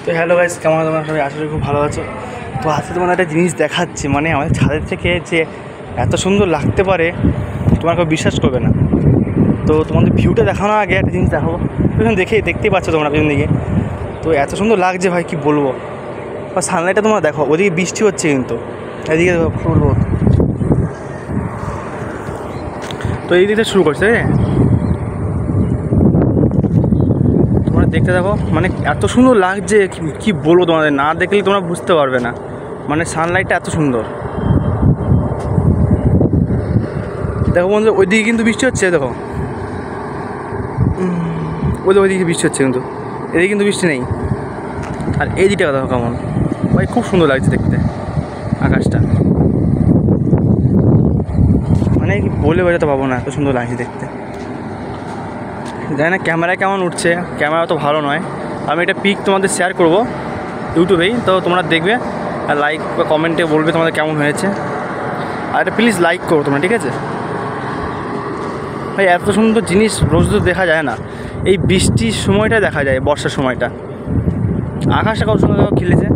তো hello guys, কেমন তোমরা সবাই? আশা করি খুব ভালো আছো। তো আজকে তোমাদের একটা জিনিস দেখাচ্ছি, মানে আমাদের ছাদের থেকে যে এত সুন্দর লাগতে পারে তোমার কেউ বিশ্বাস করবে না। তো তোমাদের ভিউটা দেখানোর আগে একটা জিনিস দেখাবো। পেছনে দেখতেই পাচ্ছ তোমরা পেছন দিকে। তো এত সুন্দর লাগছে ভাই, কি বলবো। আর সানলাইটটা তোমরা দেখো, ওদিকে বৃষ্টি হচ্ছে কিন্তু এদিকে ফুল রোদ। তো এই দিকটা শুরু করছে, তোমরা দেখতে দেখো, মানে এত সুন্দর লাগছে কি বলবো তোমাদের, না দেখলে তোমরা বুঝতে পারবে না। মানে সানলাইটটা এত সুন্দর। দেখো বন্ধু, ওইদিকে কিন্তু বৃষ্টি হচ্ছে, দেখো ওইদিকে বৃষ্টি হচ্ছে কিন্তু এদিকে কিন্তু বৃষ্টি নেই। আর এই দিকটা দেখো কেমন ভাই, খুব সুন্দর লাগছে দেখতে আকাশটা। মানে কি বলে বোঝাতে পারবো না, এত সুন্দর লাগছে দেখতে। জানি না ক্যামেরায় কেমন উঠছে, ক্যামেরা তো ভালো নয়। আমি এটা পিক তোমাদের শেয়ার করবো ইউটিউবেই, তো তোমরা দেখবে আর লাইক বা কমেন্টে বলবে তোমাদের কেমন হয়েছে। আর এটা প্লিজ লাইক করো তোমরা, ঠিক আছে ভাই। এত সুন্দর জিনিস রোজ রোজ দেখা যায় না, এই বৃষ্টির সময়টা দেখা যায়, বর্ষার সময়টা। আকাশটা কত সুন্দর খেলেছে।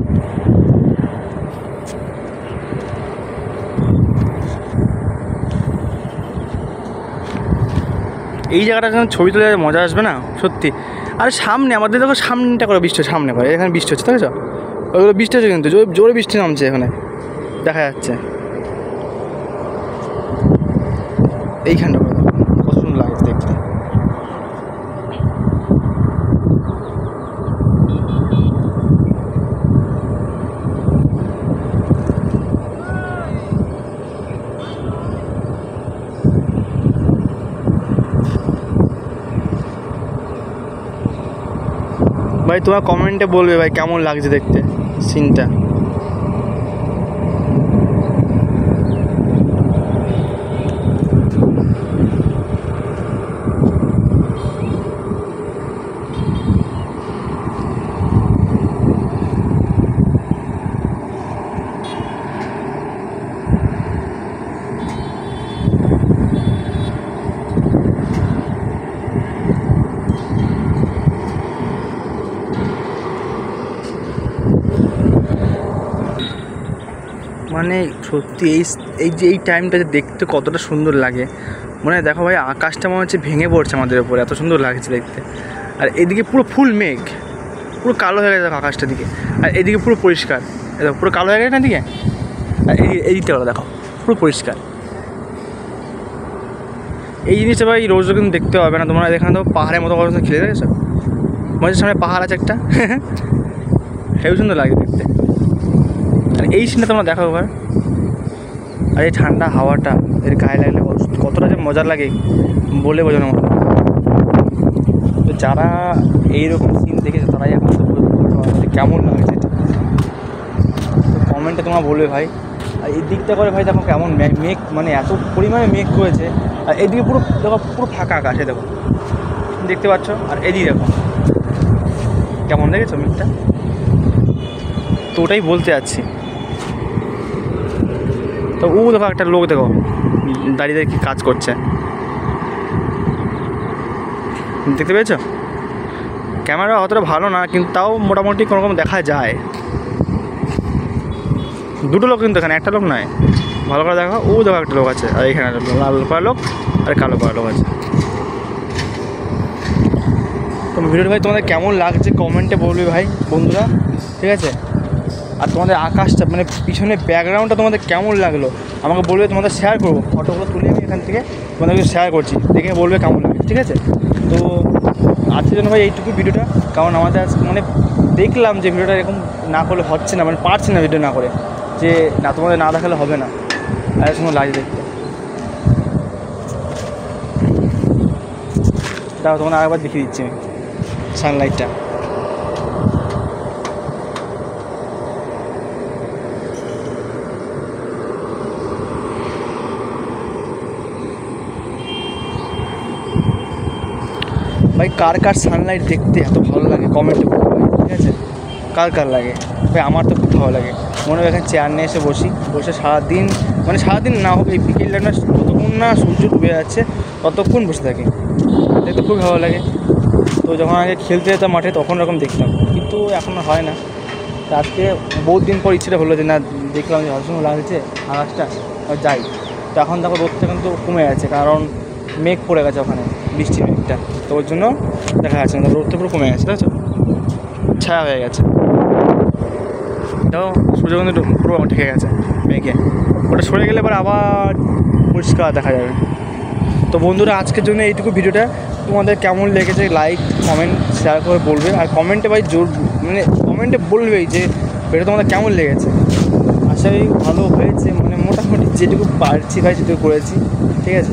এই জায়গাটা যখন ছবি তুলে মজা আসবে না সত্যি। আর সামনে আমাদের দেখো, সামনেটা করে বৃষ্টি হচ্ছে, সামনে করে এখানে বৃষ্টি হচ্ছে, দেখেছো ওইগুলো বৃষ্টি হচ্ছে কিন্তু জোরে বৃষ্টি নামছে, এখানে দেখা যাচ্ছে। এইখানটা কত সুন্দর লাগছে দেখতে। ভাই তোমার কমেন্টে বলবে ভাই কেমন লাগছে দেখতে সিনটা। মানে সত্যি এই টাইমটাতে দেখতে কতটা সুন্দর লাগে। মানে দেখো ভাই, আকাশটা মনে হচ্ছে ভেঙে পড়ছে আমাদের ওপরে, এত সুন্দর লাগছে দেখতে। আর এদিকে পুরো ফুল মেঘ, পুরো কালো হয়ে গেছে দেখো আকাশটার দিকে। আর এদিকে পুরো পরিষ্কার, দেখো পুরো কালো হয়ে গেছে না এদিকে। আর এই দিকটা দেখো পুরো পরিষ্কার। এই জিনিসটা ভাই রোজ কিন্তু দেখতে হবে না। তোমরা এখানে তো পাহাড়ের মতো কত খেলে গেছো, মনে সামনে পাহাড় আছে একটা, হেবি সুন্দর লাগে দেখতে। আর এই সিনটা তোমরা দেখো এবার। আর এই ঠান্ডা হাওয়াটা এর গায়ে লাগলে কতটা যে মজার লাগে বলে বোঝানো মতো। তো যারা এইরকম সিন দেখেছে তারাই এখন কেমন লাগছে এটা, তো কমেন্টে তোমরা বলবে ভাই। আর এই দিকটা করে ভাই দেখো কেমন মেঘ, মানে এত পরিমাণে মেঘ করেছে। আর এইদিকে পুরো দেখো, পুরো ফাঁকা আকাশে দেখো, দেখতে পাচ্ছ। আর এদিকে দেখো কেমন দেখেছো মেঘটা, তো ওটাই বলতে যাচ্ছি। তো ও দেখো একটা লোক দেখো দাঁড়িয়ে কি কাজ করছে, দেখতে পেয়েছো? ক্যামেরা অতটা ভালো না, কিন্তু তাও মোটামুটি কোনোরকম দেখা যায়। দুটো লোক কিন্তু এখানে, একটা লোক নয়, ভালো করে দেখো। ও দেখো একটা লোক আছে, আর এখানে লাল করা লোক আর কালো করা লোক আছে। তো ভিডিওটা ভাই তোমাদের কেমন লাগছে কমেন্টে বলবে ভাই বন্ধুরা, ঠিক আছে? আর তোমাদের আকাশটা, মানে পিছনে ব্যাকগ্রাউন্ডটা তোমাদের কেমন লাগলো আমাকে বলবে, তোমাদের শেয়ার করবো। ফটোগুলো তুলে আমি এখান থেকে তোমাদেরকে শেয়ার করছি, দেখে বলবে কেমন লাগে, ঠিক আছে? তো আজকের জন্য ভাই এইটুকু ভিডিওটা। কারণ আমাদের মানে দেখলাম যে ভিডিওটা এরকম না করলে হচ্ছে না, মানে পারছি না ভিডিও না করে, যে না তোমাদের না দেখালে হবে না। আর সুন্দর লাগে দেখতে। দাও তোমাদের আরেকবার দেখিয়ে দিচ্ছি আমি সানলাইটটা। ভাই কার কার সানলাইট দেখতে এত ভালো লাগে কমেন্টে বলতে ভাই, ঠিক আছে? কার কার লাগে ভাই? আমার তো খুব ভালো লাগে। মনে হয় এখানে চেয়ার নিয়ে এসে বসে সারাদিন, মানে সারাদিন না হোক এই বিকেল টাইমটা যতক্ষণ না সূর্য ডুবে যাচ্ছে ততক্ষণ বসে থাকি, দেখতে খুব ভালো লাগে। তো যখন আগে খেলতে যেতাম মাঠে তখন এরকম দেখতাম, কিন্তু এখন হয় না। তো আজকে বহুত দিন পর ইচ্ছেটা হলো যে না, দেখলাম যে ভালো লাগছে আকাশটা, যাই। তো এখন দেখো রোদটা কিন্তু কমে গেছে, কারণ মেঘ পড়ে গেছে ওখানে, বৃষ্টি মেঘটা, তো ওর জন্য দেখা যাচ্ছে না, রোদটা পুরো কমে গেছে, তাই তো ছায়া হয়ে গেছে। এটাও সূর্য কিন্তু পুরো ঢেকে গেছে মেঘে, ওটা সরে গেলে এবার আবার পরিষ্কার দেখা যাবে। তো বন্ধুরা, আজকের জন্য এইটুকু ভিডিওটা। তোমাদের কেমন লেগেছে লাইক কমেন্ট শেয়ার করে বলবে, আর কমেন্টে ভাই জোর মানে কমেন্টে বলবেই যে ভিডিও তোমাদের কেমন লেগেছে। আশা করি ভালো হয়েছে, মানে মোটামুটি যেটুকু পারছি ভাই সেটুকু করেছি, ঠিক আছে।